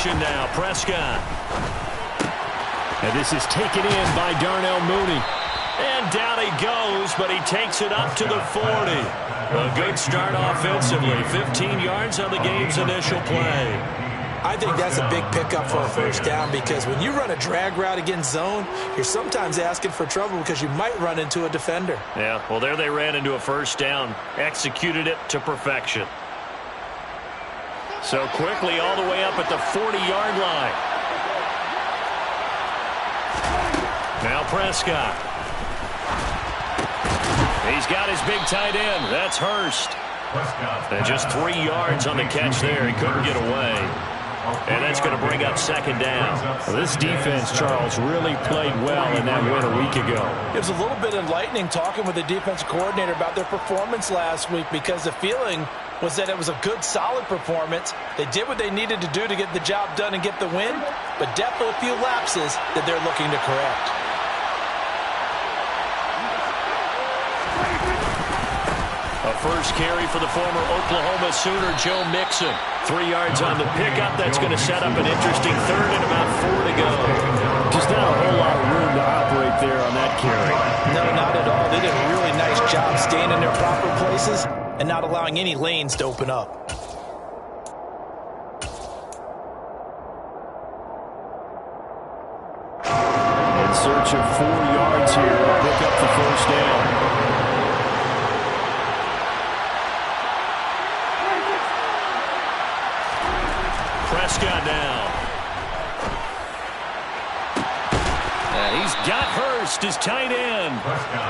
action now. Prescott. And this is taken in by Darnell Mooney. And down he goes, but he takes it up to the 40. A good start offensively. 15 yards on the game's initial play. I think that's a big pickup for a first down because when you run a drag route against zone, you're sometimes asking for trouble because you might run into a defender. Yeah, well, there they ran into a first down. Executed it to perfection. So quickly all the way up at the 40-yard line. Now Prescott. He's got his big tight end. That's Hurst. And just 3 yards on the catch there. He couldn't get away. And that's going to bring up second down. Well, this defense, Charles, really played well in that win a week ago. It was a little bit enlightening talking with the defensive coordinator about their performance last week because the feeling was that it was a good, solid performance. They did what they needed to do to get the job done and get the win, but definitely a few lapses that they're looking to correct. A first carry for the former Oklahoma Sooner, Joe Mixon. 3 yards on the pickup. That's going to set up an interesting third and about 4 to go. Just not a whole lot of room to operate there on that carry. No, not at all. They did a really nice job staying in their proper places and not allowing any lanes to open up. In search of 4 yards here to pick up the first down. Prescott now. And he's got Hurst, his tight end.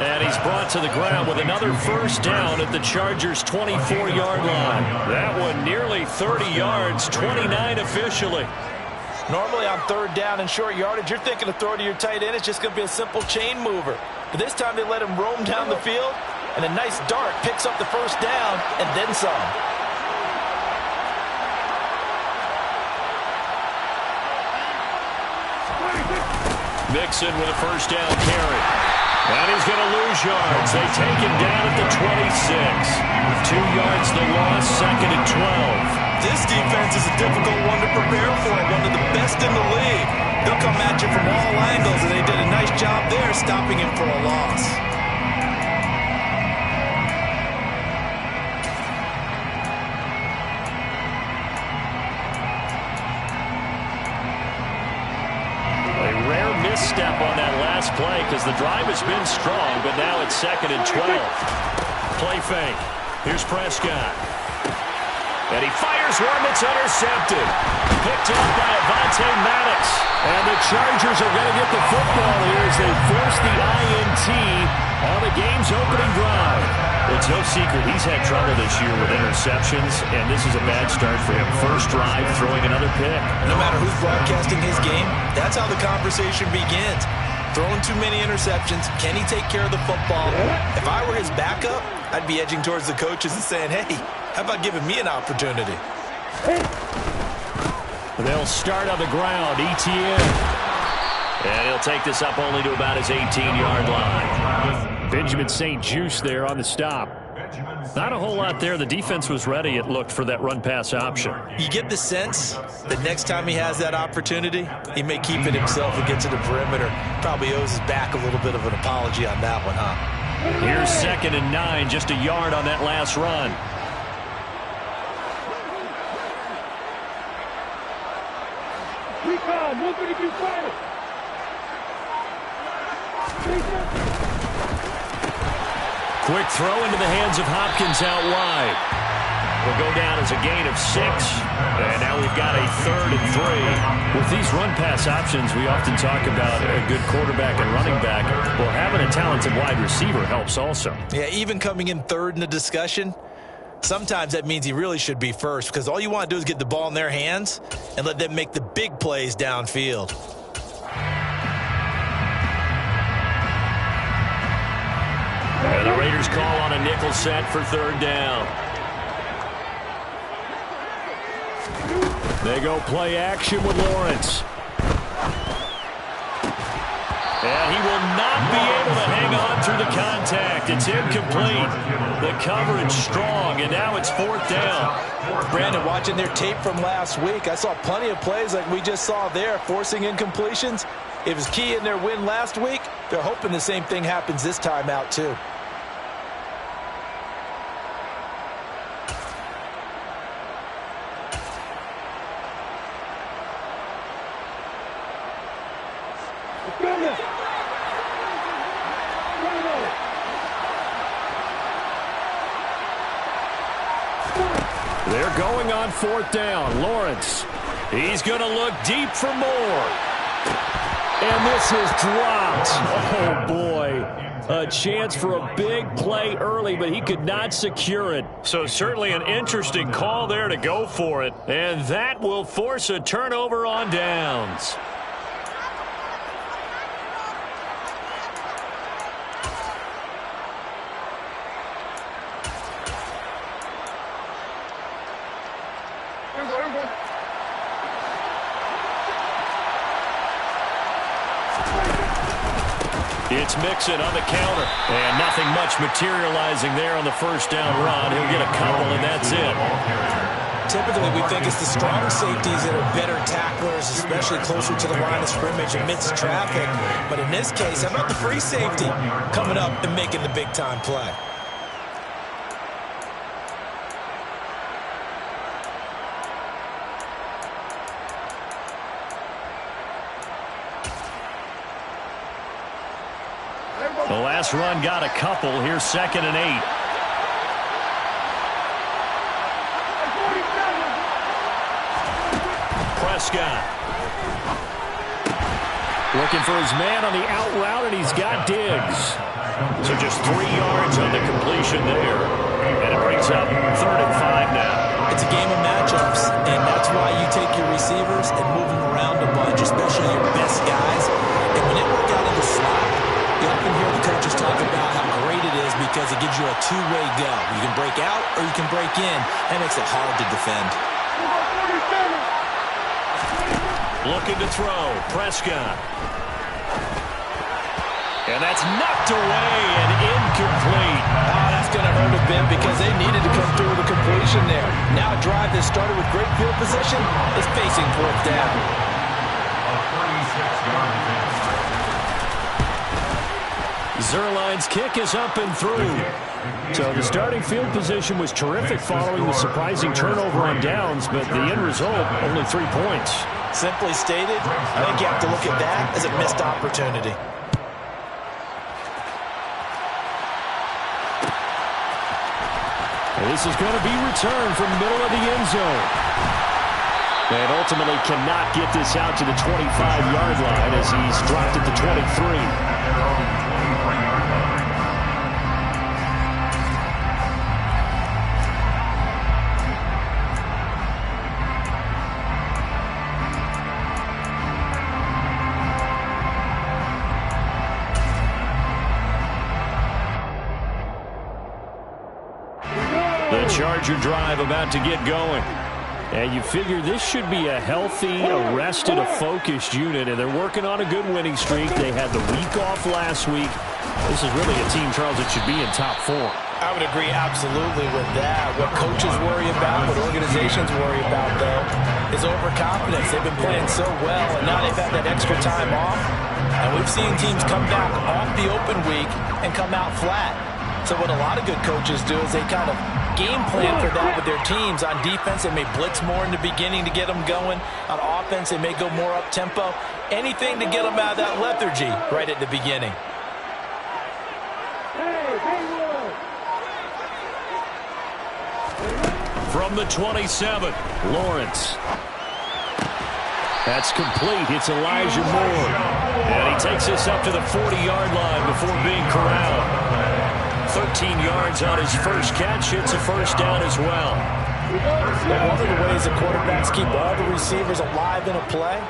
And he's brought to the ground with another first down at the Chargers' 24-yard line. That one nearly 30 yards, 29 officially. Normally on third down and short yardage, you're thinking of throw to your tight end. It's just going to be a simple chain mover. But this time they let him roam down the field, and a nice dart picks up the first down and then some. Mixon with a first down carry. And he's going to lose yards. They take him down at the 26. 2 yards the loss, second and 12. This defense is a difficult one to prepare for, one of the best in the league. They'll come at you from all angles, and they did a nice job there stopping him for a loss. Misstep on that last play because the drive has been strong, but now it's second and 12. Play fake. Here's Prescott. And he fires one that's intercepted. Picked up by Avonte Maddox. And the Chargers are going to get the football here as they force the INT on the game's opening drive. It's no secret he's had trouble this year with interceptions, and this is a bad start for him. First drive, throwing another pick. No matter who's broadcasting his game, that's how the conversation begins. Throwing too many interceptions, can he take care of the football? If I were his backup, I'd be edging towards the coaches and saying, hey, how about giving me an opportunity? They'll start on the ground, ETN. And he'll take this up only to about his 18-yard line. Benjamin St. Juste there on the stop. Not a whole lot there. The defense was ready, it looked, for that run-pass option. You get the sense that next time he has that opportunity, he may keep it himself and get to the perimeter. Probably owes his back a little bit of an apology on that one, huh? Here's second and 9, just a yard on that last run. Quick throw into the hands of Hopkins out wide. Will go down as a gain of 6. And now we've got a third and 3. With these run-pass options, we often talk about a good quarterback and running back. Well, having a talented wide receiver helps also. Yeah, even coming in third in the discussion, sometimes that means he really should be first because all you want to do is get the ball in their hands and let them make the big plays downfield. And the Raiders call on a nickel set for third down. They go play action with Lawrence. And he will not be able to hang on through the contact. It's incomplete. The coverage strong, and now it's fourth down. Brandon, watching their tape from last week, I saw plenty of plays like we just saw there, forcing incompletions. It was key in their win last week. They're hoping the same thing happens this time out, too. They're going on 4th down. Lawrence. He's going to look deep for more. And this is dropped. Oh, boy. A chance for a big play early, but he could not secure it. So certainly an interesting call there to go for it. And that will force a turnover on downs. It's Mixon on the counter. And nothing much materializing there on the first down run. He'll get a couple, and that's it. Typically, we think it's the strong safeties that are better tacklers, especially closer to the line of scrimmage amidst traffic. But in this case, how about the free safety coming up and making the big-time play? The last run got a couple. Here's 2nd and 8. Prescott. Looking for his man on the out route, and he's got Diggs. So just 3 yards on the completion there. And it brings up 3rd and 5 now. It's a game of matchups, and that's why you take your receivers and move them around a bunch, especially your best guys. And when they work out in the slot, you often hear the coaches talk about how great it is because it gives you a two-way go. You can break out or you can break in. That makes it hard to defend. Looking to throw. Prescott. And that's knocked away and incomplete. Oh, that's going to hurt a bit because they needed to come through with a completion there. Now a drive that started with great field position is facing 4th down. Zerline's kick is up and through. So the starting field position was terrific following the surprising turnover on downs, but the end result, only 3 points. Simply stated, I think you have to look at that as a missed opportunity. This is going to be returned from the middle of the end zone. And ultimately cannot get this out to the 25-yard line as he's dropped at the 23. The Charger drive about to get going. And you figure this should be a healthy, arrested, a focused unit, and they're working on a good winning streak. They had the week off last week. This is really a team, Charles, that should be in top 4. I would agree absolutely with that. What coaches worry about, what organizations worry about, though, is overconfidence. They've been playing so well, and now they've had that extra time off. And we've seen teams come back off the open week and come out flat. So what a lot of good coaches do is they kind of game plan for that with their teams. On defense, they may blitz more in the beginning to get them going. On offense, they may go more up-tempo. Anything to get them out of that lethargy right at the beginning. From the 27, Lawrence. That's complete. It's Elijah Moore. and he takes this up to the 40-yard line before being corralled. 13 yards on his first catch. It's a first down as well. One of the ways the quarterbacks keep all the receivers alive in a play,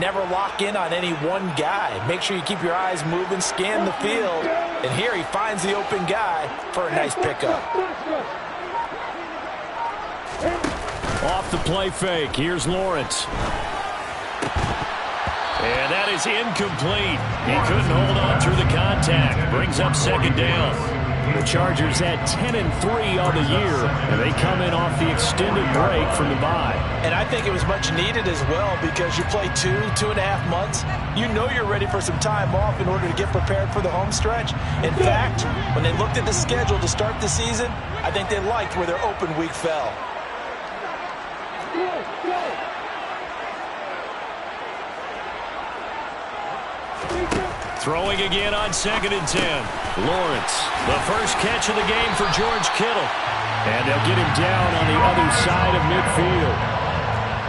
never lock in on any one guy. Make sure you keep your eyes moving, scan the field, and here he finds the open guy for a nice pickup. Off the play fake. Here's Lawrence. And that is incomplete. He couldn't hold on through the contact. Brings up second down. The Chargers had 10-3 on the year, and they come in off the extended break from the bye. And I think it was much needed as well because you play 2.5 months. You know you're ready for some time off in order to get prepared for the home stretch. In fact, when they looked at the schedule to start the season, I think they liked where their open week fell. Throwing again on 2nd and 10. Lawrence, the first catch of the game for George Kittle. And they'll get him down on the other side of midfield.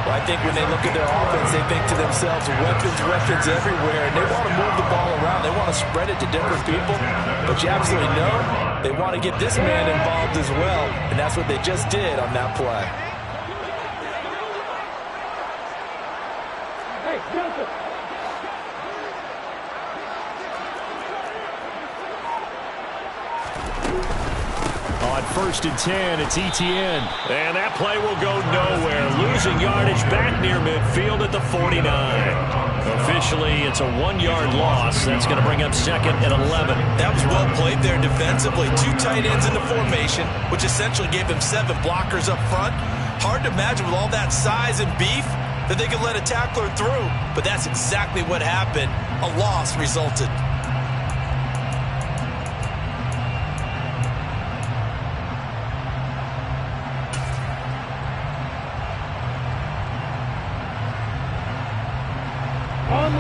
Well, I think when they look at their offense, they think to themselves, weapons everywhere. And they want to move the ball around. They want to spread it to different people. But you absolutely know they want to get this man involved as well. And that's what they just did on that play. On 1st and 10, it's ETN. And that play will go nowhere. Losing yardage back near midfield at the 49. Officially, it's a 1-yard loss. That's going to bring up 2nd and 11. That was well played there defensively. 2 tight ends in the formation, which essentially gave them 7 blockers up front. Hard to imagine with all that size and beef that they could let a tackler through. But that's exactly what happened. A loss resulted.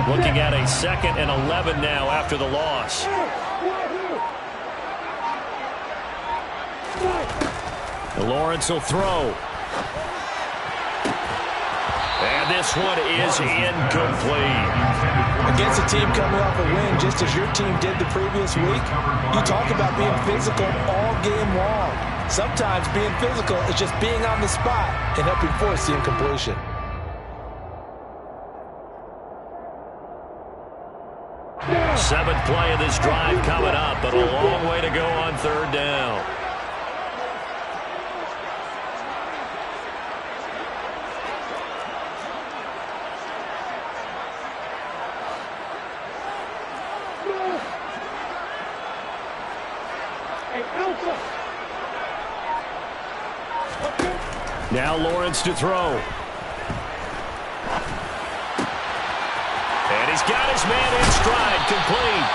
Looking at a 2nd and 11 now after the loss. Lawrence will throw. And this one is incomplete. Against a team coming off a win, just as your team did the previous week, you talk about being physical all game long. Sometimes being physical is just being on the spot and helping force the incompletion. Seventh play of this drive coming up, but a long way to go on 3rd down. Now Lawrence to throw. And he's got his man in stride, complete.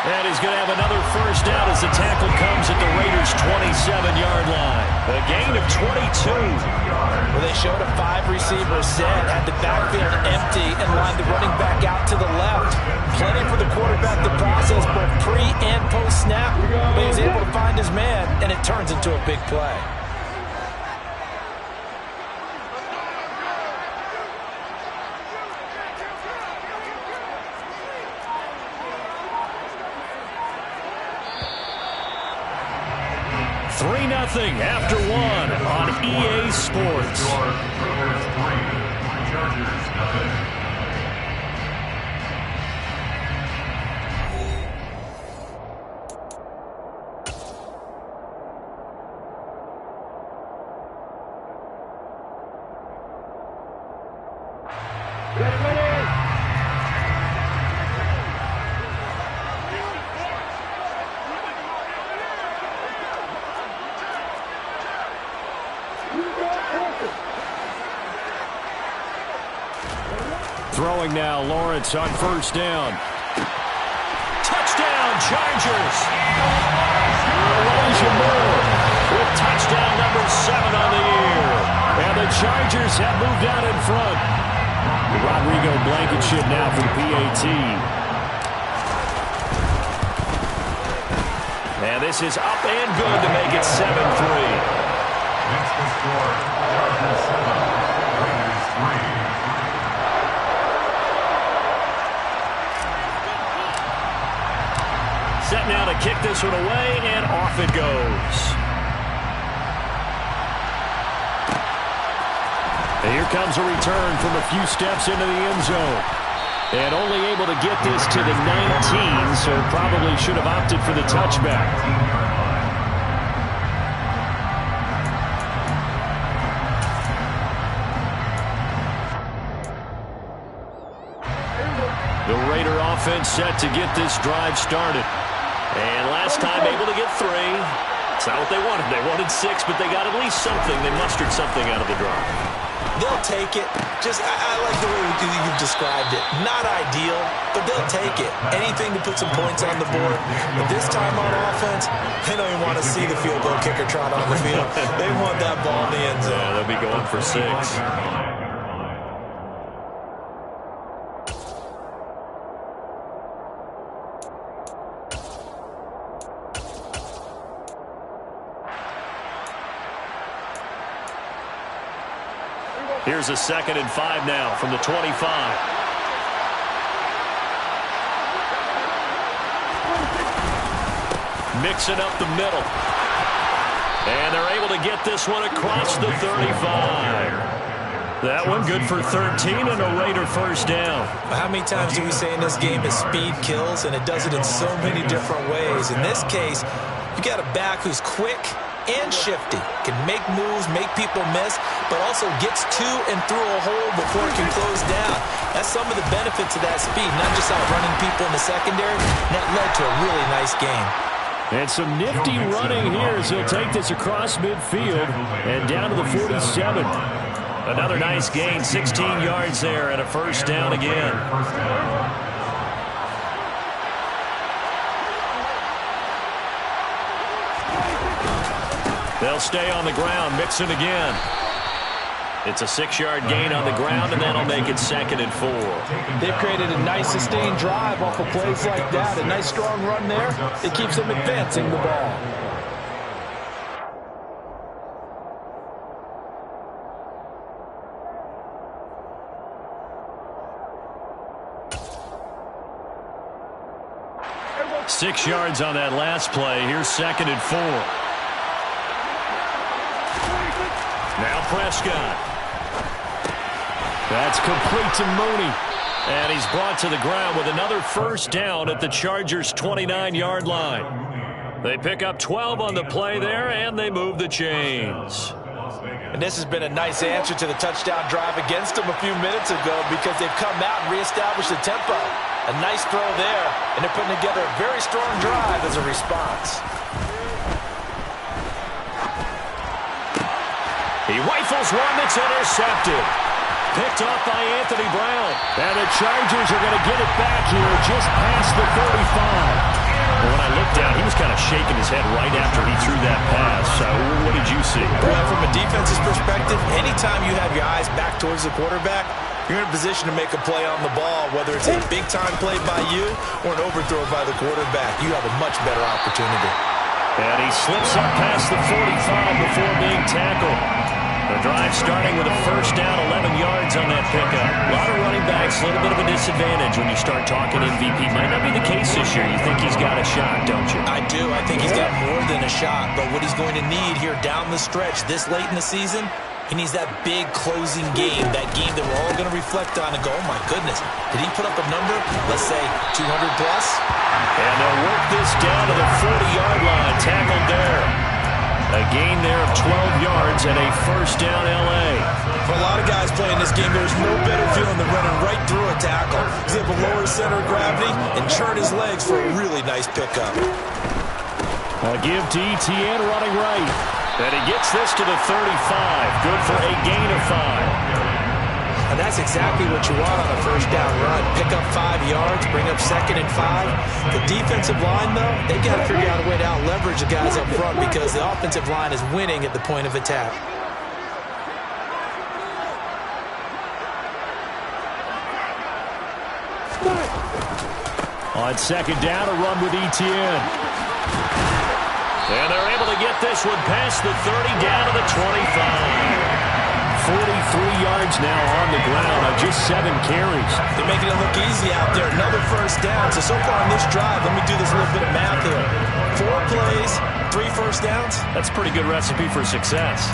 And he's going to have another first down as the tackle comes at the Raiders' 27-yard line. A gain of 22. Well, they showed a 5-receiver set, had the backfield empty, and lined the running back out to the left. Plenty for the quarterback to process both pre- and post-snap. But he was able to find his man, and it turns into a big play. After 1 on EA Sports. Throwing now, Lawrence on 1st down. Touchdown, Chargers! Elijah Moore with touchdown number 7 on the year. And the Chargers have moved out in front. Rodrigo Blankenship now for the PAT. And this is up and good to make it 7-3. That's the score. Chargers 7, Raiders 3. Set now to kick this one away, and off it goes. And here comes a return from a few steps into the end zone. And only able to get this to the 19, so probably should have opted for the touchback. The Raider offense set to get this drive started. And last time able to get 3. It's not what they wanted. They wanted 6, but they got at least something. They mustered something out of the drive. They'll take it. I like the way you've described it. Not ideal, but they'll take it. Anything to put some points on the board. But this time on offense, they don't even want to see the field goal kicker trot on the field. They want that ball in the end zone. Yeah, they'll be going for 6. Here's a 2nd and 5 now from the 25. Mixing up the middle. And they're able to get this one across the 35. That one good for 13 and a Raider first down. How many times do we say in this game is speed kills, and it does it in so many different ways. In this case, you got a back who's quick and shifty, can make moves, make people miss, but also gets to and through a hole before it can close down. That's some of the benefits of that speed, not just outrunning people in the secondary. And that led to a really nice game. And some nifty running here as he'll take this across midfield and down to the 47. Another nice gain, 16 yards there and a first down again. They'll stay on the ground, mix it again. It's a 6-yard gain on the ground, and that'll make it 2nd and 4. They've created a nice sustained drive off of plays like that. A nice strong run there. It keeps them advancing the ball. Six yards on that last play. Here's 2nd and 4. Now Prescott. That's complete to Mooney. And he's brought to the ground with another first down at the Chargers' 29-yard line. They pick up 12 on the play there, and they move the chains. And this has been a nice answer to the touchdown drive against them a few minutes ago because they've come out and reestablished the tempo. A nice throw there, and they're putting together a very strong drive as a response. He rifles one that's intercepted. Picked off by Anthony Brown. And the Chargers are going to get it back here just past the 35. Well, when I looked down, he was kind of shaking his head right after he threw that pass. So what did you see? Well, from a defense's perspective, anytime you have your eyes back towards the quarterback, you're in a position to make a play on the ball, whether it's a big-time play by you or an overthrow by the quarterback. You have a much better opportunity. And he slips up past the 45 before being tackled. The drive starting with a first down, 11 yards on that pickup. A lot of running backs, a little bit of a disadvantage when you start talking MVP. Might not be the case this year. You think he's got a shot, don't you? I do. I think he's got more than a shot. But what he's going to need here down the stretch this late in the season, he needs that big closing game, that game that we're all going to reflect on and go, oh, my goodness, did he put up a number, let's say 200+? And they'll work this down to the 40-yard line, tackled there. A gain there of 12 yards and a first down L.A. For a lot of guys playing this game, there's no better feeling than running right through a tackle. He's able to lower his center of gravity and churn his legs for a really nice pickup. A give to ETN running right. And he gets this to the 35. Good for a gain of 5. And that's exactly what you want on a first down run. Pick up 5 yards, bring up 2nd and 5. The defensive line, though, they've got to figure out a way to out-leverage the guys up front because the offensive line is winning at the point of attack. On 2nd down, a run with ETN. And they're able to get this one past the 30 down to the 25. 43 yards now on the ground on just 7 carries. They're making it look easy out there. Another first down. So far on this drive, let me do this little bit of math here. 4 plays, 3 first downs. That's a pretty good recipe for success.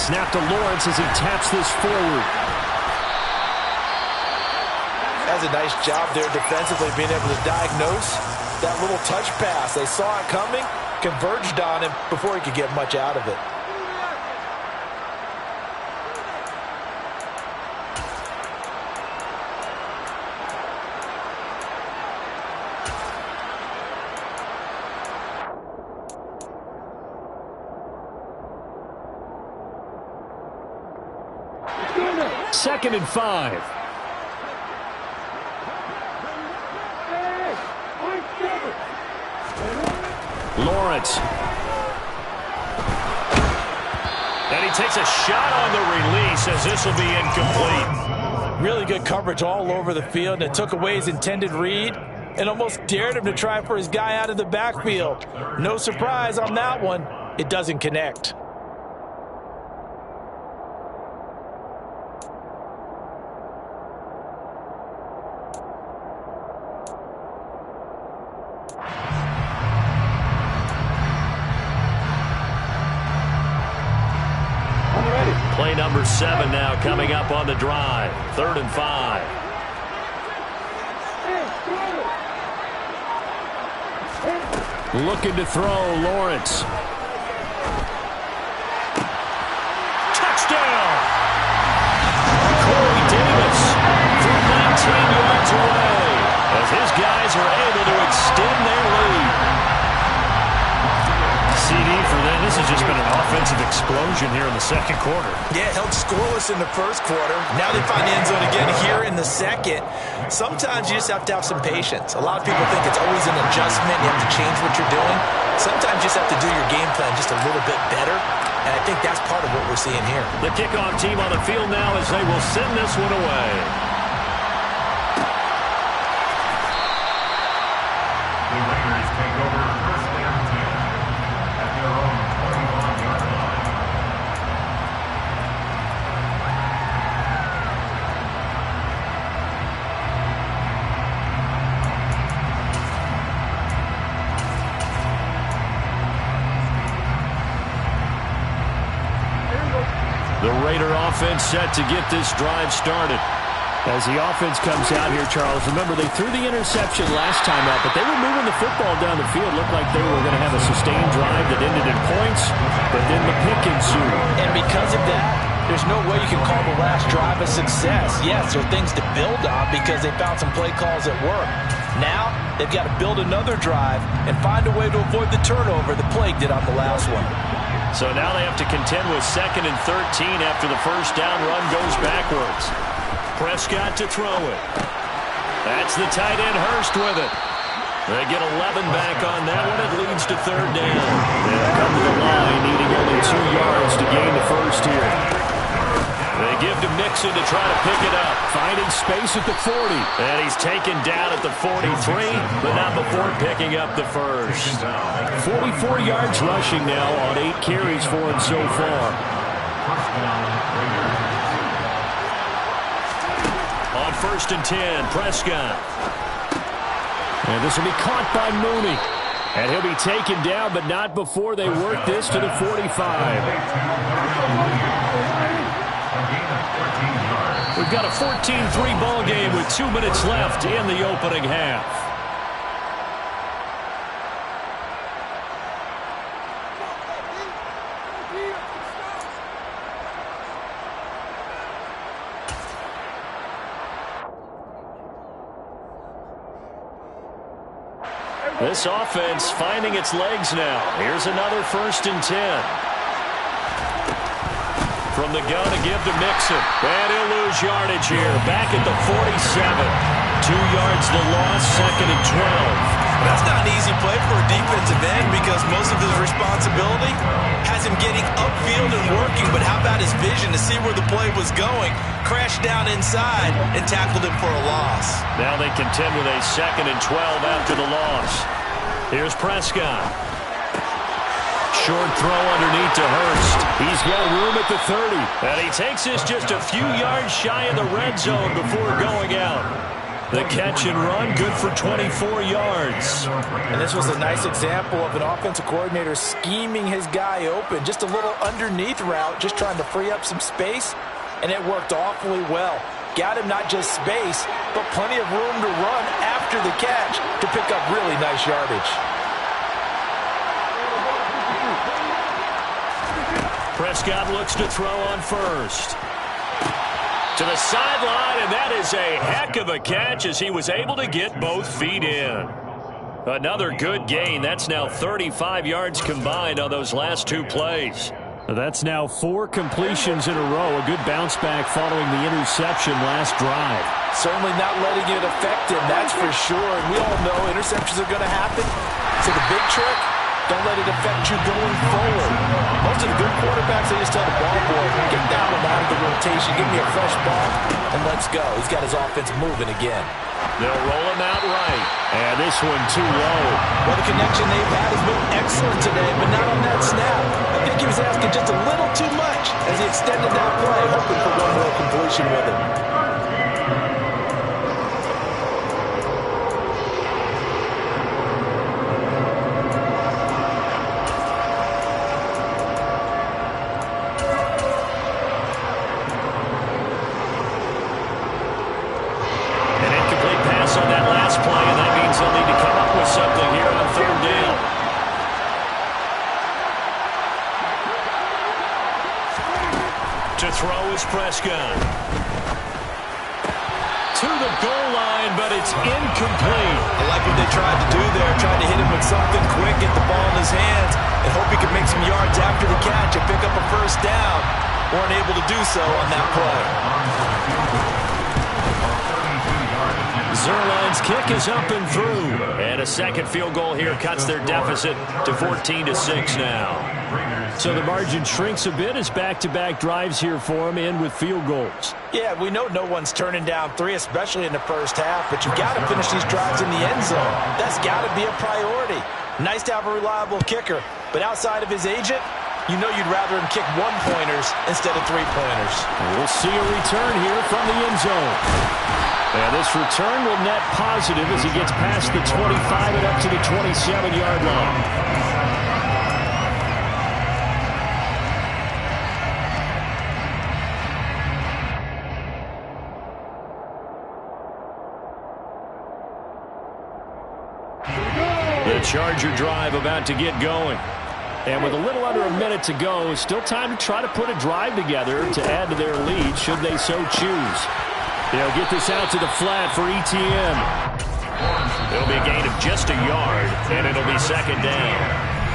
Snap to Lawrence as he taps this forward. That's a nice job there defensively, being able to diagnose that little touch pass. They saw it coming, converged on him before he could get much out of it. Second and 5. Lawrence. And he takes a shot on the release as this will be incomplete. Really good coverage all over the field, and it took away his intended read and almost dared him to try for his guy out of the backfield. No surprise on that one. It doesn't connect. Play number 7 now coming up on the drive. 3rd and 5. Looking to throw, Lawrence. Touchdown! Corey Davis from 19 yards away as his guys are able to extend their lead. CD for them. This has just been an offensive explosion here in the second quarter. Yeah, held scoreless in the first quarter. Now they find the end zone again here in the second. Sometimes you just have to have some patience. A lot of people think it's always an adjustment. You have to change what you're doing. Sometimes you just have to do your game plan just a little bit better. And I think that's part of what we're seeing here. The kickoff team on the field now as they will send this one away. The Raiders take over first and 10 at their own 21-yard line. The Raider offense set to get this drive started. As the offense comes out here, Charles, remember they threw the interception last time out, but they were moving the football down the field. Looked like they were going to have a sustained drive that ended in points, but then the pick ensued. And because of that, there's no way you can call the last drive a success. Yes, there are things to build on because they found some play calls that work. Now, they've got to build another drive and find a way to avoid the turnover the plague did on the last one. So now they have to contend with 2nd and 13 after the first down run goes backwards. Prescott to throw it. That's the tight end Hurst with it. They get 11 back on that one. It leads to 3rd down. They'll come to the line, needing only 2 yards to gain the first here. They give to Mixon to try to pick it up. Finding space at the 40. And he's taken down at the 43, but not before picking up the first. 44 yards rushing now on 8 carries for him so far. First down, Raiders. On 1st and 10, Prescott. And this will be caught by Mooney. And he'll be taken down, but not before they work this to the 45. We've got a 14-3 ball game with 2 minutes left in the opening half. This offense finding its legs now. Here's another 1st and 10. From the gun to give to Mixon. And he'll lose yardage here. Back at the 47. 2 yards the loss, 2nd and 12. That's not an easy play for a defensive end because most of his responsibility has him getting upfield and working. But how about his vision to see where the play was going? Crashed down inside and tackled him for a loss. Now they contend with a 2nd and 12 after the loss. Here's Prescott. Short throw underneath to Hurst. He's got room at the 30. And he takes this just a few yards shy of the red zone before going out. The catch and run, good for 24 yards. And this was a nice example of an offensive coordinator scheming his guy open. Just a little underneath route, just trying to free up some space, and it worked awfully well. Got him not just space, but plenty of room to run after the catch to pick up really nice yardage. Prescott looks to throw on first. To the sideline, and that is a heck of a catch as he was able to get both feet in. Another good gain. That's now 35 yards combined on those last two plays. That's now 4 completions in a row. A good bounce back following the interception last drive. Certainly not letting it affect him, that's for sure. And we all know interceptions are going to happen. So the big trick, don't let it affect you going forward. Most of the good quarterbacks, they just tell the ball boy, get down and out of the rotation, give me a fresh ball, and let's go. He's got his offense moving again. They'll roll him out right. And this one too low. Well, the connection they've had has been excellent today, but not on that snap. I think he was asking just a little too much as he extended that play, hoping for one more completion with him. On that last play, and that means they'll need to come up with something here on third down. To throw is Prescott. To the goal line, but it's incomplete. I like what they tried to do there, tried to hit him with something quick, get the ball in his hands, and hope he could make some yards after the catch and pick up a first down. Weren't able to do so on that play. Zuerlein's kick is up and through. And a second field goal here cuts their deficit to 14-6 now. So the margin shrinks a bit as back-to-back drives here for him, end with field goals. Yeah, we know no one's turning down 3, especially in the first half, but you've got to finish these drives in the end zone. That's got to be a priority. Nice to have a reliable kicker, but outside of his agent, you know you'd rather him kick 1-pointers instead of 3-pointers. We'll see a return here from the end zone. And this return will net positive as he gets past the 25 and up to the 27-yard line. The Charger drive about to get going. And with a little under a minute to go, still time to try to put a drive together to add to their lead should they so choose. They'll get this out to the flat for ETN. It'll be a gain of just a yard, and it'll be second down.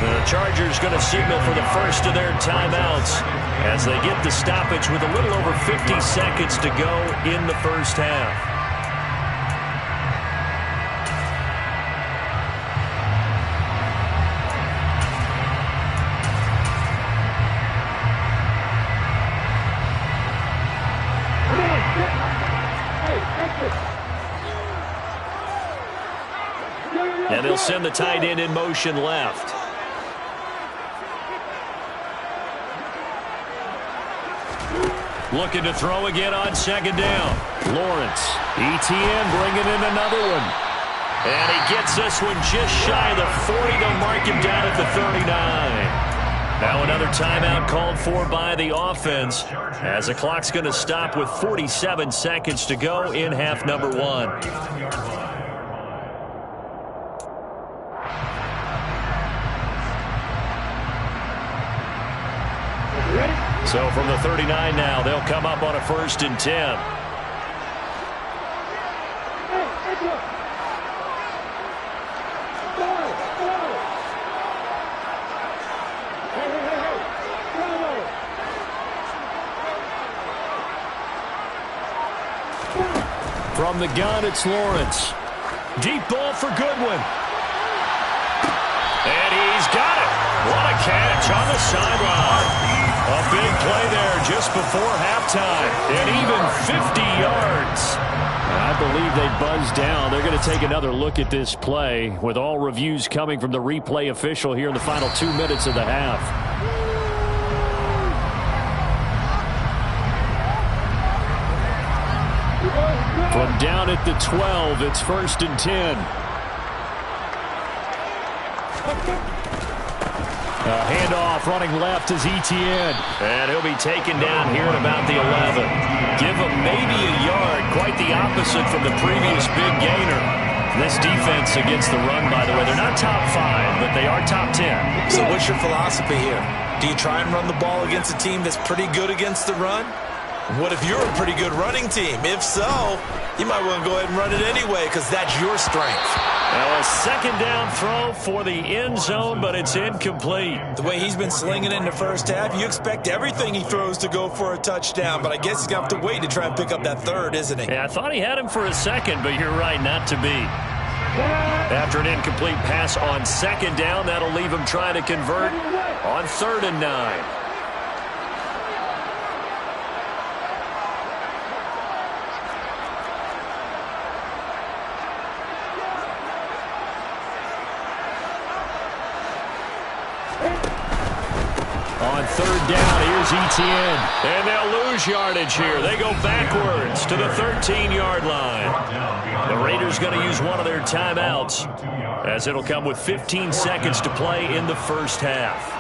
The Chargers going to signal for the first of their timeouts as they get the stoppage with a little over 50 seconds to go in the first half. And they'll send the tight end in motion left. Looking to throw again on second down. Lawrence. ETN bringing in another one. And he gets this one just shy of the 40. They'll mark him down at the 39. Now another timeout called for by the offense as the clock's going to stop with 47 seconds to go in half number 1. So from the 39 now, they'll come up on a 1st and 10. From the gun, it's Lawrence. Deep ball for Goodwin. And he's got it. What a catch on the sideline. A big play there just before halftime. And even 50 yards. I believe they buzzed down. They're going to take another look at this play with all reviews coming from the replay official here in the final 2 minutes of the half. From down at the 12, it's 1st and 10. A handoff running left is Etienne. And he'll be taken down here at about the 11. Give him maybe a yard. Quite the opposite from the previous big gainer. This defense against the run, by the way, they're not top 5, but they are top 10. So what's your philosophy here? Do you try and run the ball against a team that's pretty good against the run? What if you're a pretty good running team? If so, you might want to go ahead and run it anyway because that's your strength. Now a 2nd down throw for the end zone, but it's incomplete. The way he's been slinging in the first half, you expect everything he throws to go for a touchdown, but I guess he's going to have to wait to try and pick up that 3rd, isn't he? Yeah, I thought he had him for a 2nd, but you're right, not to be. After an incomplete pass on 2nd down, that'll leave him trying to convert on 3rd and 9. On 3rd down, here's Etienne. And they'll lose yardage here. They go backwards to the 13-yard line. The Raiders going to use one of their timeouts, as it'll come with 15 seconds to play in the first half.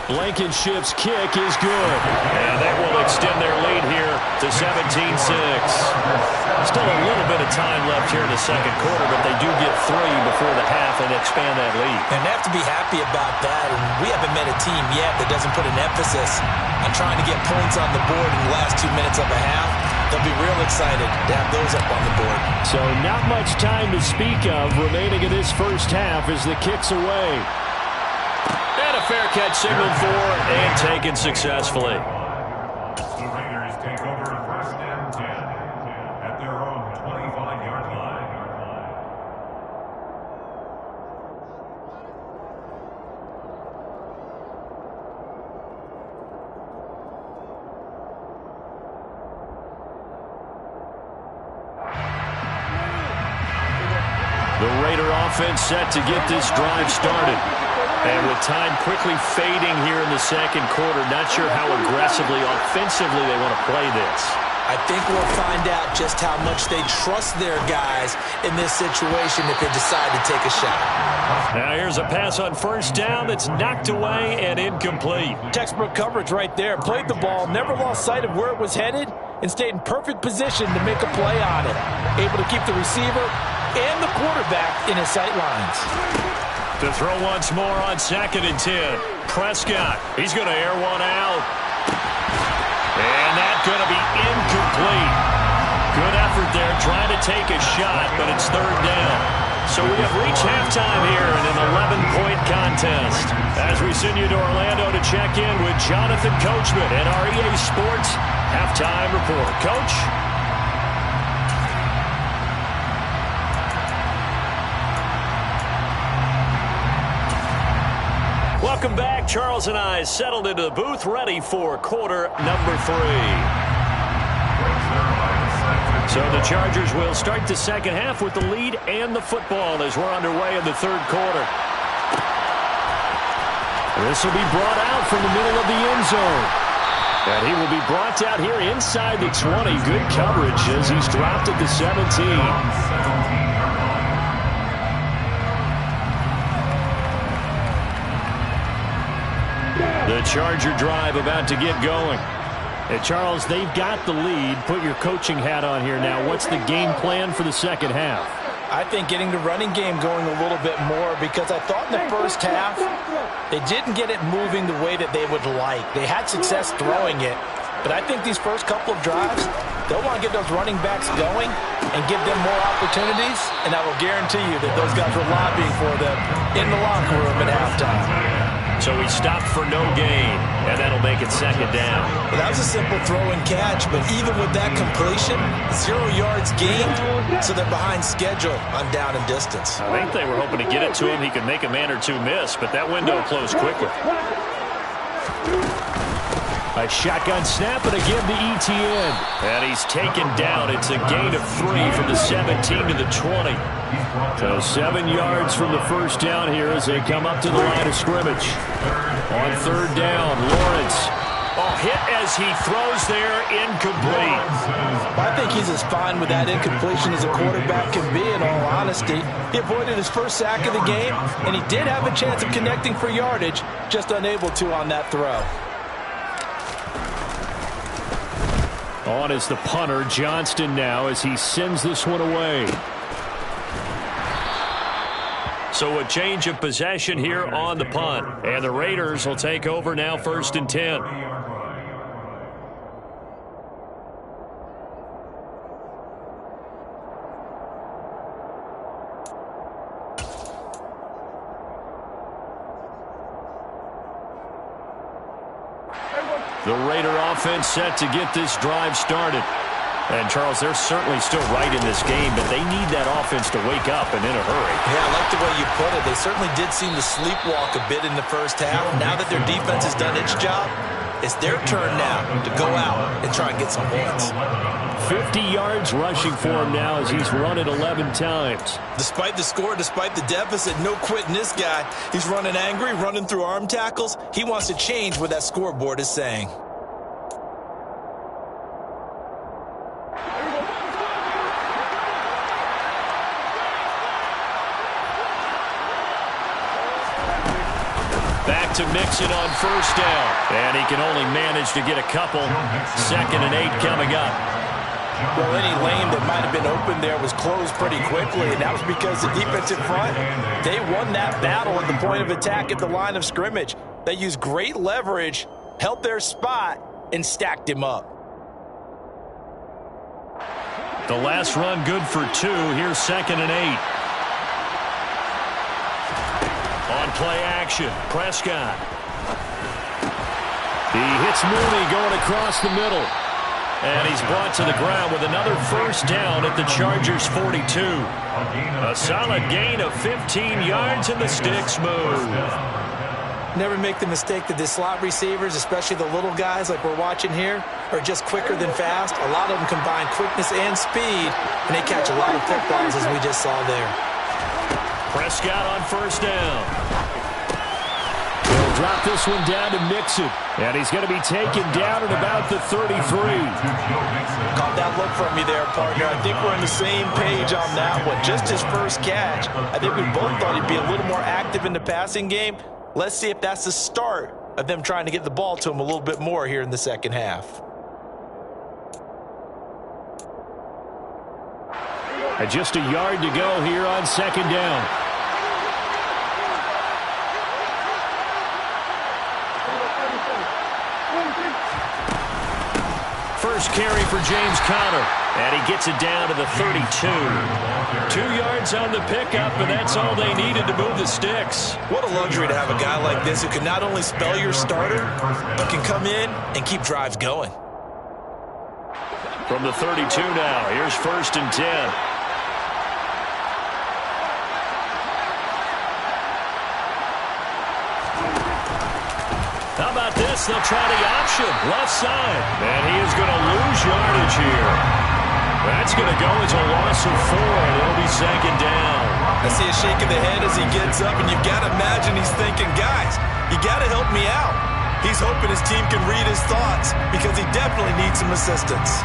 Blankenship's kick is good. And that will extend their lead here to 17-6. Still a little bit of time left here in the 2nd quarter, but they do get 3 before the half and expand that lead. And they have to be happy about that. And we haven't met a team yet that doesn't put an emphasis on trying to get points on the board in the last 2 minutes of a half. They'll be real excited to have those up on the board. So not much time to speak of remaining in this first half as the kick's away. And a fair catch signaled for and taken successfully. The Raiders take over 1st and 10 at their own 25-yard line. The Raider offense set to get this drive started. And with time quickly fading here in the 2nd quarter, not sure how aggressively, offensively they want to play this. I think we'll find out just how much they trust their guys in this situation if they decide to take a shot. Now here's a pass on 1st down that's knocked away and incomplete. Textbook coverage right there. Played the ball, never lost sight of where it was headed, and stayed in perfect position to make a play on it. Able to keep the receiver and the quarterback in his sight lines. To throw once more on 2nd and 10. Prescott, he's going to air one out. And that's going to be incomplete. Good effort there trying to take a shot, but it's 3rd down. So we have reached halftime here in an 11-point contest. As we send you to Orlando to check in with Jonathan Coachman and our EA Sports Halftime Report. Coach? Welcome back. Charles and I settled into the booth, ready for quarter number 3. So the Chargers will start the 2nd half with the lead and the football as we're underway in the 3rd quarter. This will be brought out from the middle of the end zone. And he will be brought out here inside the 20. Good coverage as he's dropped at the 17. The Charger drive about to get going. And Charles, they've got the lead. Put your coaching hat on here now. What's the game plan for the 2nd half? I think getting the running game going a little bit more because I thought in the first half they didn't get it moving the way that they would like. They had success throwing it, but I think these first couple of drives, they'll want to get those running backs going and give them more opportunities, and I will guarantee you that those guys were lobbying for them in the locker room at halftime. So he stopped for no gain, and that'll make it 2nd down. Well, that was a simple throw and catch, but even with that completion, 0 yards gained, so they're behind schedule on down and distance. I think they were hoping to get it to him. He could make a man or two miss, but that window closed quickly. A shotgun snap, and again to Etienne. And he's taken down. It's a gain of 3 from the 17 to the 20. So 7 yards from the first down here as they come up to the line of scrimmage. On third down, Lawrence. Oh, hit as he throws there, incomplete. I think he's as fine with that incompletion as a quarterback can be, in all honesty. He avoided his first sack of the game, and he did have a chance of connecting for yardage, just unable to on that throw. On is the punter, Johnston, now as he sends this one away. So a change of possession here on the punt. And the Raiders will take over now, 1st and 10. The Raider offense set to get this drive started. And, Charles, they're certainly still right in this game, but they need that offense to wake up and in a hurry. Yeah, I like the way you put it. They certainly did seem to sleepwalk a bit in the first half. Now that their defense has done its job, it's their turn now to go out and try and get some points. 50 yards rushing for him now as he's run it 11 times. Despite the score, despite the deficit, no quitting this guy. He's running angry, running through arm tackles. He wants to change what that scoreboard is saying. Back to Mixon on first down. And he can only manage to get a couple. 2nd and 8 coming up. Well, any lane that might have been open there was closed pretty quickly, and that was because the defensive front, they won that battle at the point of attack at the line of scrimmage. They used great leverage, held their spot, and stacked him up. The last run good for 2. Here's 2nd and 8. On play action, Prescott. He hits Mooney going across the middle. And he's brought to the ground with another first down at the Chargers' 42. A solid gain of 15 yards, and the sticks move. Never make the mistake that the slot receivers, especially the little guys like we're watching here, are just quicker than fast. A lot of them combine quickness and speed, and they catch a lot of footballs, as we just saw there. Prescott on first down. He'll drop this one down to Mixon. And he's going to be taken down at about the 33. Caught that look from me there, partner. I think we're on the same page on that one. Just his first catch. I think we both thought he'd be a little more active in the passing game. Let's see if that's the start of them trying to get the ball to him a little bit more here in the second half. And just a yard to go here on 2nd down. First carry for James Conner. And he gets it down to the 32. 2 yards on the pickup, and that's all they needed to move the sticks. What a luxury to have a guy like this who can not only spell your starter, but can come in and keep drives going. From the 32 now, here's 1st and 10. How about this? They'll try the option, left side. And he is going to lose yardage here. That's going to go as a loss of 4, and it'll be 2nd down. I see a shake of the head as he gets up, and you've got to imagine he's thinking, guys, you got to help me out. He's hoping his team can read his thoughts because he definitely needs some assistance.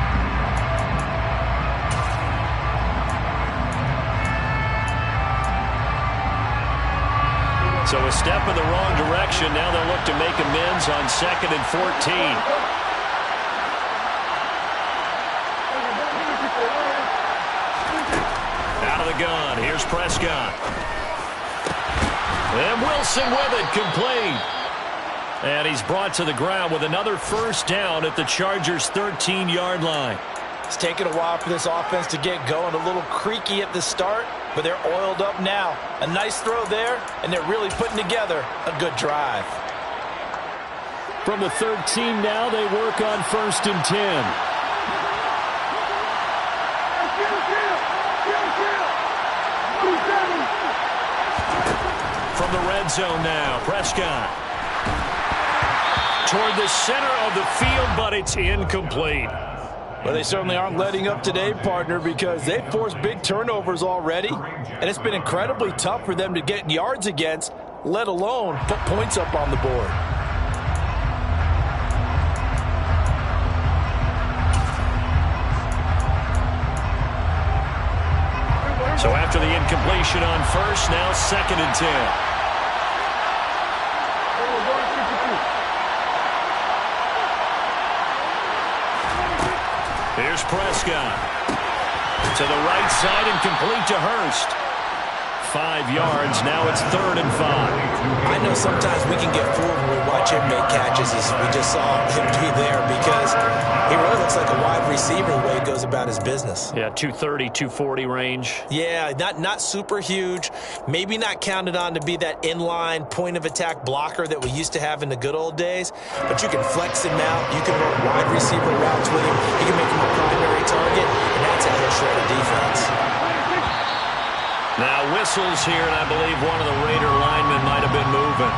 So a step in the wrong direction. Now they'll look to make amends on 2nd and 14. Out of the gun. Here's Prescott. And Wilson with it, complete. And he's brought to the ground with another first down at the Chargers' 13-yard line. It's taken a while for this offense to get going. A little creaky at the start, but they're oiled up now. A nice throw there, and they're really putting together a good drive. From the 13 now, they work on 1st and 10. From the red zone now, Prescott. toward the center of the field, but it's incomplete. Well, they certainly aren't letting up today, partner, because they've forced big turnovers already, and it's been incredibly tough for them to get yards against, let alone put points up on the board. So after the incompletion on first, now 2nd and 10. Here's Prescott. To the right side and complete to Hurst. 5 yards. Now it's 3rd and 5. I know sometimes we can get fooled when we watch him make catches, as we just saw him do there, because he really looks like a wide receiver the way he goes about his business. Yeah, 230, 240 range. Yeah, not super huge. Maybe not counted on to be that inline point-of-attack blocker that we used to have in the good old days, but you can flex him out. You can run wide receiver routes with him. You can make him a primary target, and that's how he'll shred a defense. Now whistles here, and I believe one of the Raider linemen might have been moving.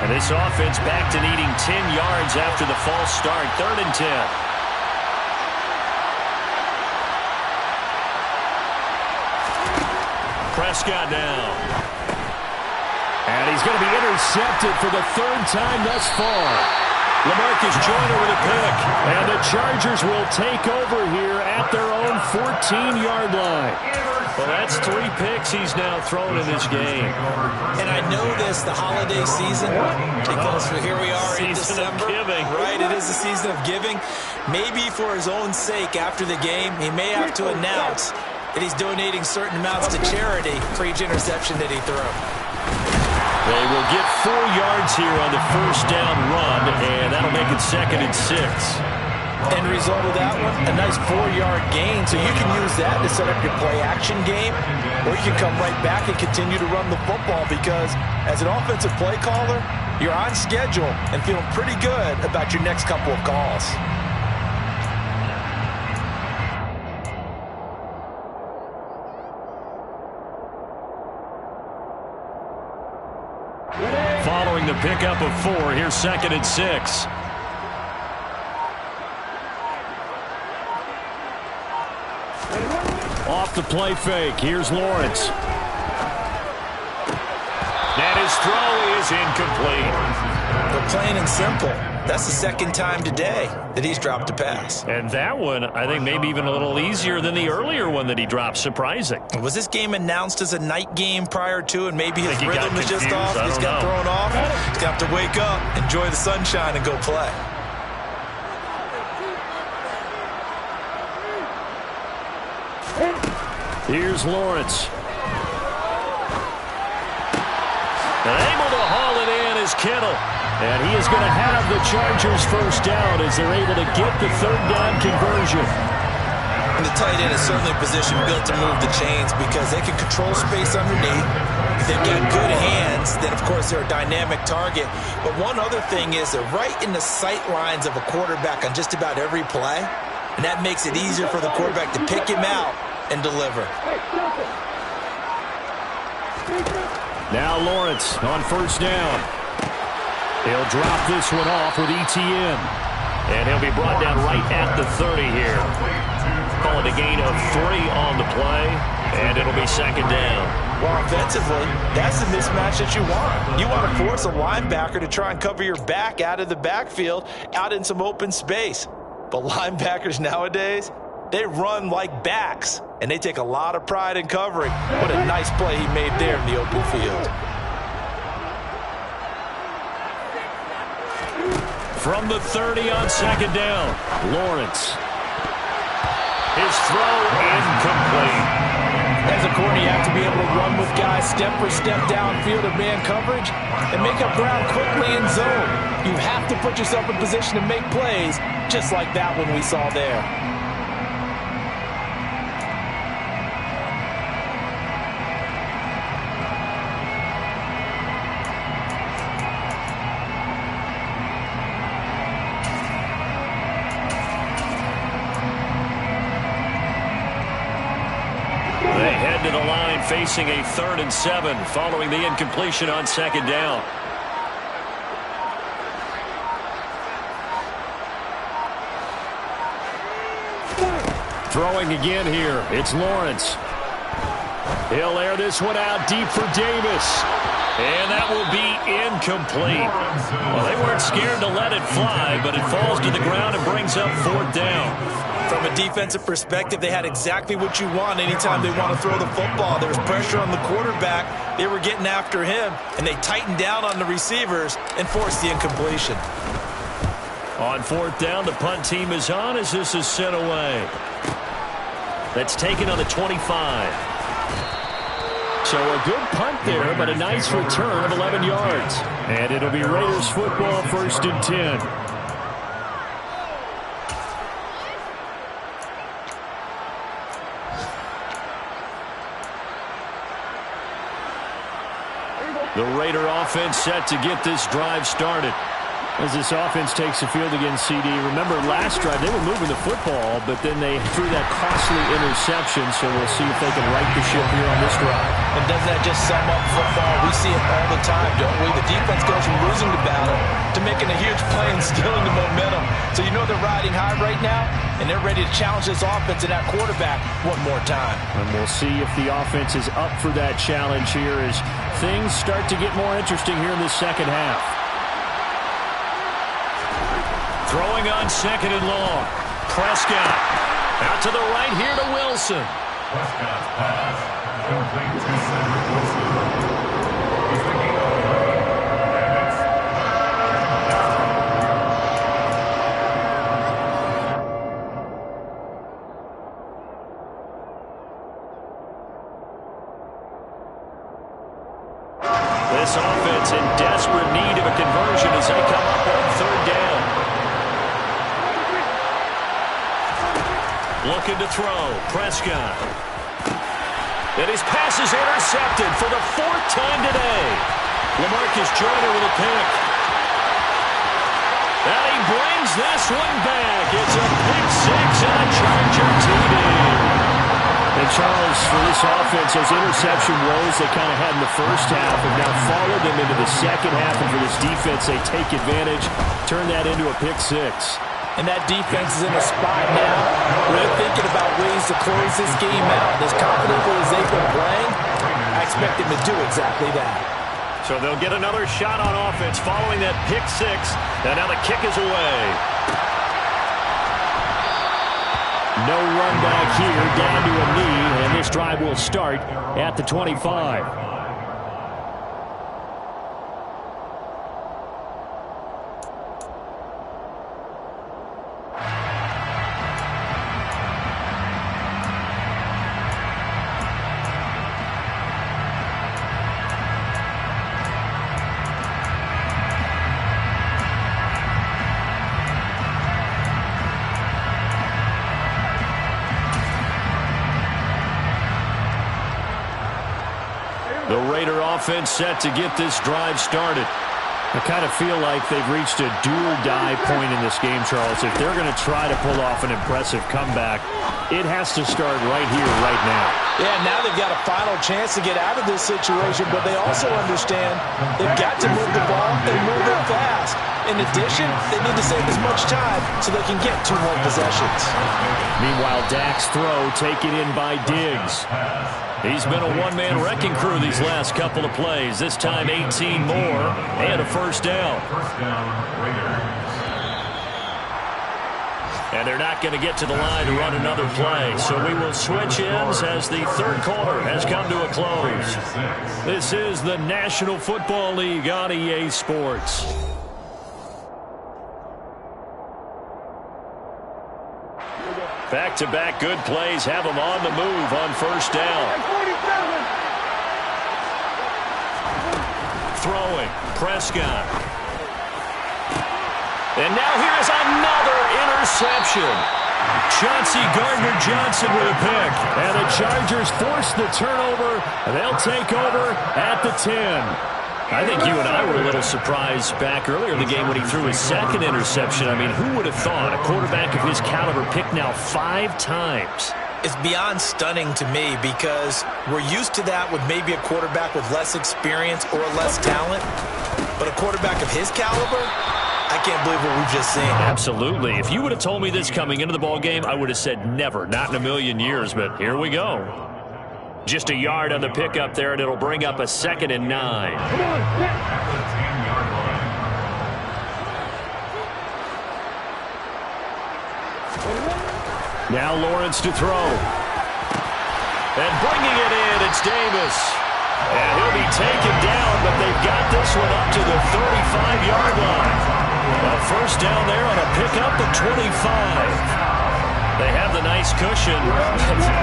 And this offense back to needing 10 yards after the false start. 3rd and 10. Prescott now. And he's going to be intercepted for the 3rd time thus far. LaMarcus Joyner with a pick. And the Chargers will take over here at their own 14-yard line. Well, that's 3 picks he's now thrown in this game. And I know this, the holiday season, because here we are in December. Giving. Right, it is the season of giving. Maybe for his own sake after the game, he may have to announce that he's donating certain amounts to charity for each interception that he threw. They will get 4 yards here on the first down run, and that'll make it 2nd and 6. End result of that one, a nice 4-yard gain, so you can use that to set up your play-action game, or you can come right back and continue to run the football, because as an offensive play caller, you're on schedule and feeling pretty good about your next couple of calls. Following the pickup of 4, here's 2nd and 6. Off the play fake, here's Lawrence. And his throw is incomplete. But plain and simple, that's the 2nd time today that he's dropped a pass. And that one, I think, maybe even a little easier than the earlier one that he dropped. Surprising. Was this game announced as a night game prior to, and maybe his rhythm is just confused. off? He's got thrown off. He's got to wake up, enjoy the sunshine, and go play. Here's Lawrence. And able to haul it in is Kittle. And he is going to have the Chargers first down as they're able to get the 3rd down conversion. And the tight end is certainly a position built to move the chains because they can control space underneath. If they've got good hands, then of course they're a dynamic target. But one other thing is they're right in the sight lines of a quarterback on just about every play. And that makes it easier for the quarterback to pick him out and deliver. Now Lawrence on first down. He'll drop this one off with ETN. And he'll be brought down right at the 30 here. Call it a gain of 3 on the play, and it'll be 2nd down. Well, offensively, that's the mismatch that you want. You want to force a linebacker to try and cover your back out of the backfield, out in some open space. But linebackers nowadays, they run like backs, and they take a lot of pride in covering. What a nice play he made there in the open field. From the 30 on 2nd down, Lawrence. His throw incomplete. As a corner, you have to be able to run with guys step for step downfield of man coverage and make up ground quickly in zone. You have to put yourself in position to make plays, just like that one we saw there. facing a 3rd and 7 following the incompletion on 2nd down. Throwing again here. It's Lawrence. He'll air this one out deep for Davis. And that will be incomplete. Well, they weren't scared to let it fly, but it falls to the ground and brings up 4th down. From a defensive perspective, they had exactly what you want anytime they want to throw the football. There was pressure on the quarterback. They were getting after him, and they tightened down on the receivers and forced the incompletion. On 4th down, the punt team is on as this is sent away. That's taken on the 25. So a good punt there, but a nice return of 11 yards. And it'll be Raiders football, 1st and 10. The Raider offense set to get this drive started. As this offense takes the field against CD. Remember, last drive, they were moving the football, but then they threw that costly interception, so we'll see if they can right the ship here on this drive. And doesn't that just sum up football? We see it all the time, don't we? The defense goes from losing the battle to making a huge play and stealing the momentum. So you know they're riding high right now, and they're ready to challenge this offense and that quarterback one more time. And we'll see if the offense is up for that challenge here as things start to get more interesting here in the second half. Throwing on 2nd and long. Prescott out to the right here to Wilson. Prescott's pass complete to Cedric Wilson. He's picking up This offense in desperate need of a conversion as they come up on 3rd down. Looking to throw. Prescott. And his pass is intercepted for the 4th time today. LaMarcus Joyner with a pick. And he brings this one back. It's a pick 6 and a Charger TD. And Charles, for this offense, those interception woes they kind of had in the first half have now followed them into the second half. And for this defense, they take advantage, turn that into a pick 6. And that defense is in a spot now where they're thinking about ways to close this game out. As confidently as they've been playing, I expect them to do exactly that. So they'll get another shot on offense following that pick 6. And now the kick is away. No run back here, down to a knee, and this drive will start at the 25. The Raider offense set to get this drive started. I kind of feel like they've reached a do-or-die point in this game, Charles. If they're going to try to pull off an impressive comeback, it has to start right here, right now. Yeah, now they've got a final chance to get out of this situation, but they also understand they've got to move the ball and move it fast. In addition, they need to save as much time so they can get 2 more possessions. Meanwhile, Dak's throw taken in by Diggs. He's been a one-man wrecking crew these last couple of plays. This time 18 more and a 1st down. Raiders. And they're not going to get to the line to run another play. So we will switch ends as the 3rd quarter has come to a close. This is the National Football League on EA Sports. Back-to-back good plays have them on the move on 1st down. Throwing. Prescott. And now here's another interception. Chauncey Gardner-Johnson with a pick. And the Chargers force the turnover. They'll take over at the 10. I think you and I were a little surprised back earlier in the game when he threw his 2nd interception. I mean, who would have thought a quarterback of his caliber picked now 5 times? It's beyond stunning to me because we're used to that with maybe a quarterback with less experience or less talent. But a quarterback of his caliber, I can't believe what we've just seen. Absolutely. If you would have told me this coming into the ballgame, I would have said never, not in a million years. But here we go. Just a yard on the pickup there, and it'll bring up a 2nd and 9. Now Lawrence to throw. And bringing it in, it's Davis. And he'll be taken down, but they've got this one up to the 35-yard line. A first down there on a pickup at 25. They have the nice cushion.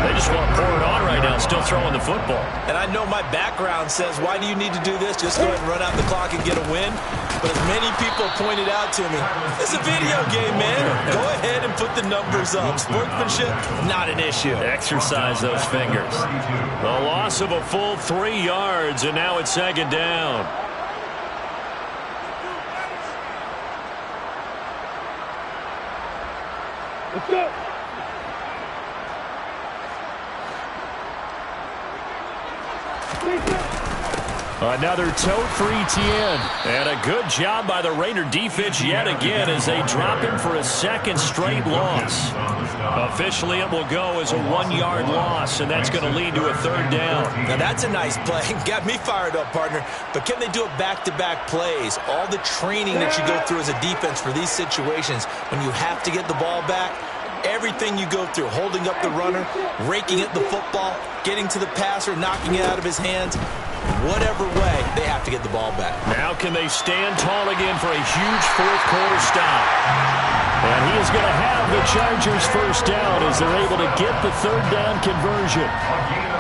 They just want to pour it on right now, still throwing the football. And I know my background says, why do you need to do this? Just go ahead and run out the clock and get a win. But as many people pointed out to me, it's a video game, man. Go ahead and put the numbers up. Sportsmanship, not an issue. Exercise those fingers. The loss of a full 3 yards, and now it's 2nd down. Let's go. Another tote for Etienne. And a good job by the Raider defense yet again as they drop him for a 2nd straight loss. Officially, it will go as a 1-yard loss, and that's going to lead to a 3rd down. Now, that's a nice play. Got me fired up, partner. But can they do it back-to-back plays? All the training that you go through as a defense for these situations, when you have to get the ball back, everything you go through, holding up the runner, raking at the football, getting to the passer, knocking it out of his hands, whatever way, they have to get the ball back. Now can they stand tall again for a huge 4th quarter stop? And he is going to have the Chargers first down as they're able to get the 3rd down conversion.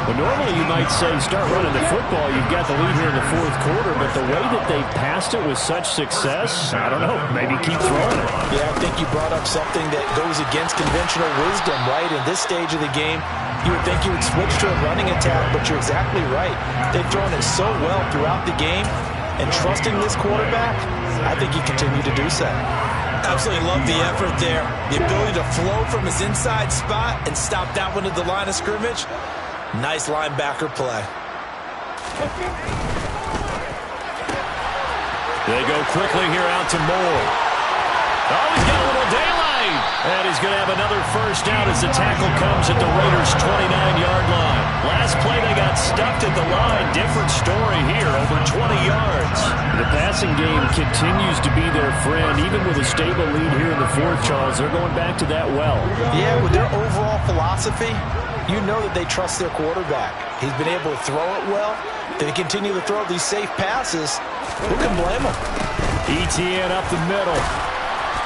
Well, normally you might say start running the football. You've got the lead here in the 4th quarter, but the way that they passed it with such success, I don't know, maybe keep throwing it. Yeah, I think you brought up something that goes against conventional wisdom, right? In this stage of the game, you would think you would switch to a running attack, but you're exactly right. They've thrown it so well throughout the game, and trusting this quarterback, I think he continued to do so. Absolutely love the effort there. The ability to flow from his inside spot and stop that one at the line of scrimmage. Nice linebacker play. They go quickly here out to Moore. Oh, he's got a little daylight. And he's going to have another first down as the tackle comes at the Raiders' 29-yard line. Last play, they got stuffed at the line. Different story here, over 20 yards. The passing game continues to be their friend. Even with a stable lead here in the 4th, Charles, they're going back to that well. Yeah, with their overall philosophy, you know that they trust their quarterback. He's been able to throw it well. They continue to throw these safe passes. Who can blame them? Etienne up the middle.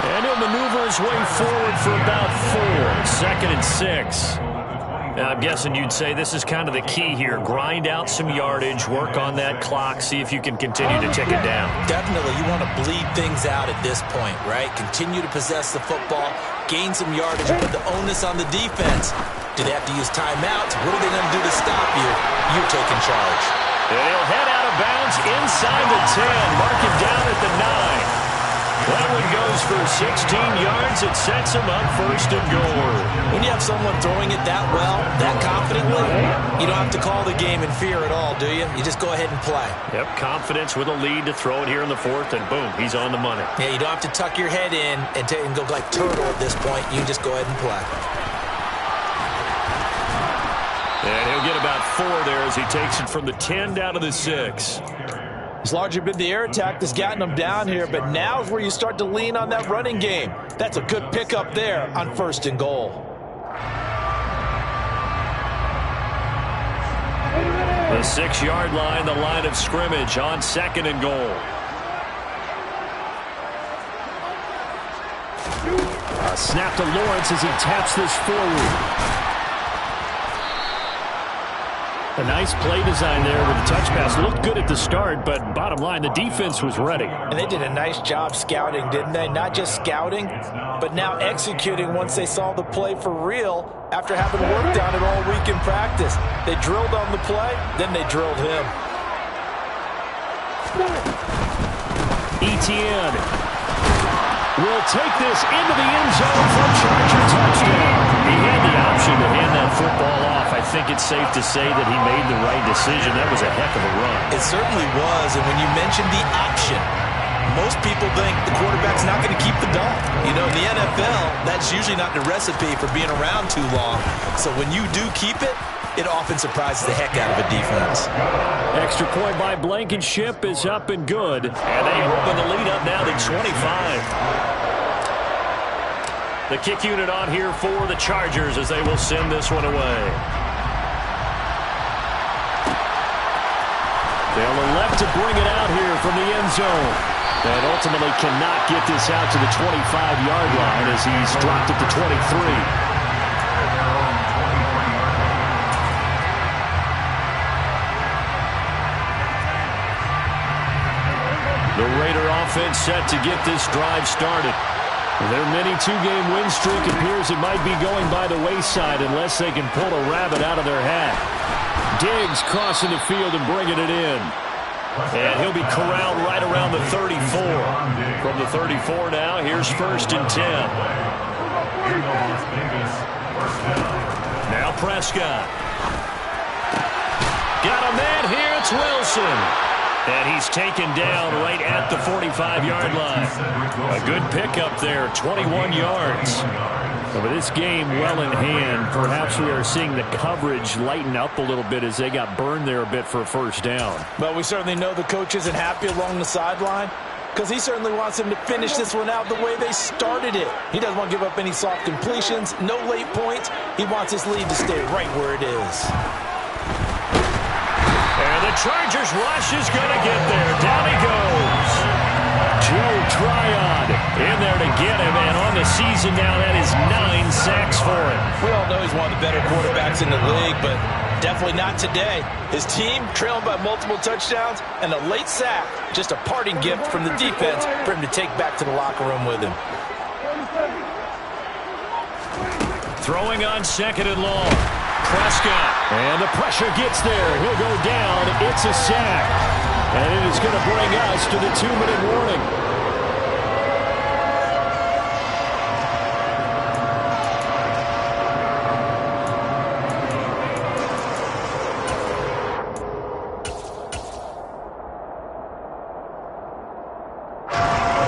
And he'll maneuver his way forward for about 4. 2nd and 6. Now, I'm guessing you'd say this is kind of the key here. Grind out some yardage, work on that clock, see if you can continue to tick it down. Definitely. You want to bleed things out at this point, right? Continue to possess the football, gain some yardage, put the onus on the defense. Do they have to use timeouts? What are they going to do to stop you? You're taking charge. And he'll head out of bounds inside the 10. Mark him down at the 9. That one goes for 16 yards. It sets him up 1st and goal. When you have someone throwing it that well, that confidently, you don't have to call the game in fear at all, do you? You just go ahead and play. Yep, confidence with a lead to throw it here in the 4th, and boom, he's on the money. Yeah, you don't have to tuck your head in and go like turtle at this point. You can just go ahead and play. And he'll get about 4 there as he takes it from the 10 down to the 6. It's largely been the air attack that's gotten them down here, but now is where you start to lean on that running game. That's a good pickup there on 1st and goal. The 6-yard line, the line of scrimmage on 2nd and goal. A snap to Lawrence as he taps this forward. A nice play design there with the touch pass. Looked good at the start, but bottom line, the defense was ready. And they did a nice job scouting, didn't they? Not just scouting, but now executing once they saw the play for real after having worked on it all week in practice. They drilled on the play, then they drilled him. Etienne will take this into the end zone for a Charger touchdown. He had the option position to hand that football off. I think it's safe to say that he made the right decision. That was a heck of a run. It certainly was, and when you mentioned the option, most people think the quarterback's not going to keep the ball. You know, in the NFL, that's usually not the recipe for being around too long. So when you do keep it, it often surprises the heck out of a defense. Extra point by Blankenship is up and good. And they open the lead up now to 25. The kick unit on here for the Chargers as they will send this one away. They'll elect to bring it out here from the end zone. And ultimately cannot get this out to the 25-yard line as he's dropped it to 23. The Raider offense set to get this drive started. Their mini two-game win streak appears it might be going by the wayside unless they can pull a rabbit out of their hat. Diggs crossing the field and bringing it in. And he'll be corralled right around the 34. From the 34 now, here's 1st and 10. Now Prescott. Got a man here, it's Wilson. And he's taken down right at the 45-yard line. A good pickup there, 21 yards. With this game well in hand, perhaps we are seeing the coverage lighten up a little bit as they got burned there a bit for a first down. But we certainly know the coach isn't happy along the sideline because he certainly wants them to finish this one out the way they started it. He doesn't want to give up any soft completions, no late points. He wants his lead to stay right where it is. And the Chargers rush is going to get there. Down he goes. Joe Tryon in there to get him. And on the season now, that is 9 sacks for him. We all know he's one of the better quarterbacks in the league, but definitely not today. His team trailing by multiple touchdowns and a late sack. Just a parting gift from the defense for him to take back to the locker room with him. Throwing on 2nd and long. Prescott. And the pressure gets there. He'll go down. It's a sack. And it is going to bring us to the 2-minute warning.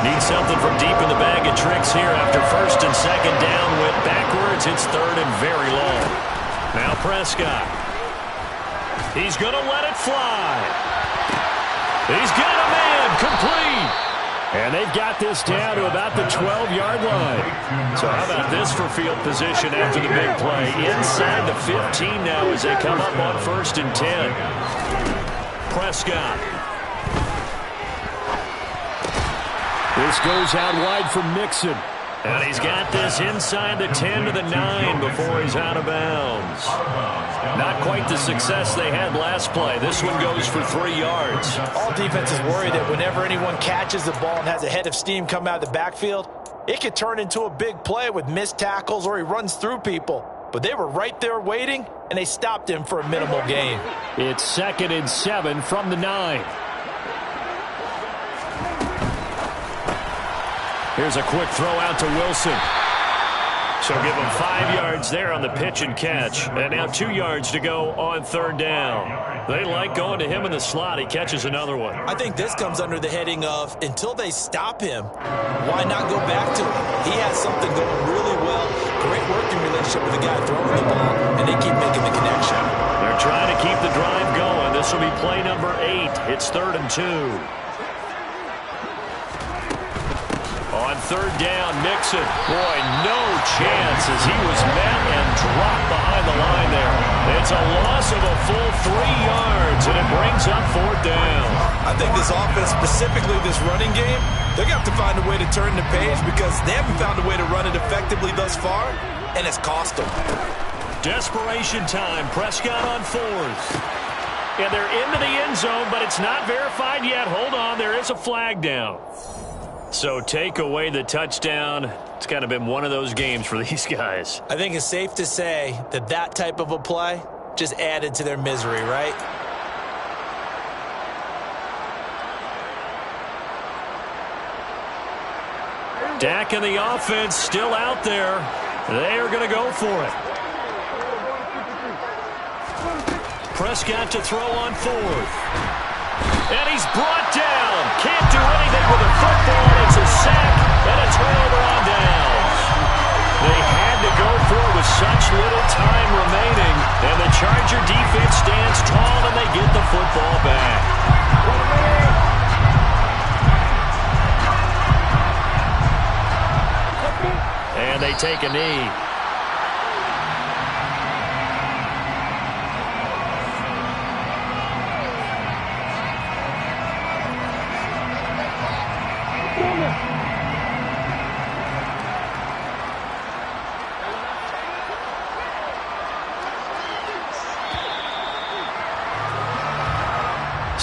Need something from deep in the bag of tricks here after 1st and 2nd down. Went backwards. It's 3rd and very long. Now Prescott. He's going to let it fly. He's got a man complete. And they've got this down to about the 12-yard line. So how about this for field position after the big play? Inside the 15 now as they come up on 1st and 10. Prescott. This goes out wide for Mixon. And he's got this inside the 10 to the 9 before he's out of bounds. Not quite the success they had last play. This one goes for 3 yards. All defenses worry that whenever anyone catches the ball and has a head of steam come out of the backfield, it could turn into a big play with missed tackles or he runs through people. But they were right there waiting, and they stopped him for a minimal gain. It's 2nd and 7 from the 9. Here's a quick throw out to Wilson. So give him 5 yards there on the pitch and catch. And now 2 yards to go on 3rd down. They like going to him in the slot. He catches another one. I think this comes under the heading of until they stop him, why not go back to him? He has something going really well. Great working relationship with the guy throwing the ball, and they keep making the connection. They're trying to keep the drive going. This will be play number 8. It's 3rd and 2. On 3rd down, Mixon. Boy, no chance as he was met and dropped behind the line there. It's a loss of a full 3 yards, and it brings up 4th down. I think this offense, specifically this running game, they're going to have to find a way to turn the page because they haven't found a way to run it effectively thus far, and it's cost them. Desperation time. Prescott on 4th. And they're into the end zone, but it's not verified yet. Hold on, there is a flag down. So take away the touchdown. It's kind of been one of those games for these guys. I think it's safe to say that that type of a play just added to their misery, right? Dak and the offense still out there. They are going to go for it. Prescott to throw on fourth. And he's brought down. Can't do anything with the football. It's a sack and a turnover on downs. They had to go for it with such little time remaining. And the Charger defense stands tall and they get the football back. And they take a knee.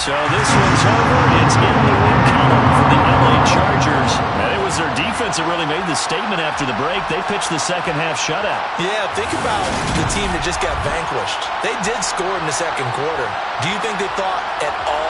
So this one's over. It's in the win column for the LA Chargers. And it was their defense that really made the statement after the break. They pitched the second half shutout. Yeah, think about the team that just got vanquished. They did score in the second quarter. Do you think they thought at all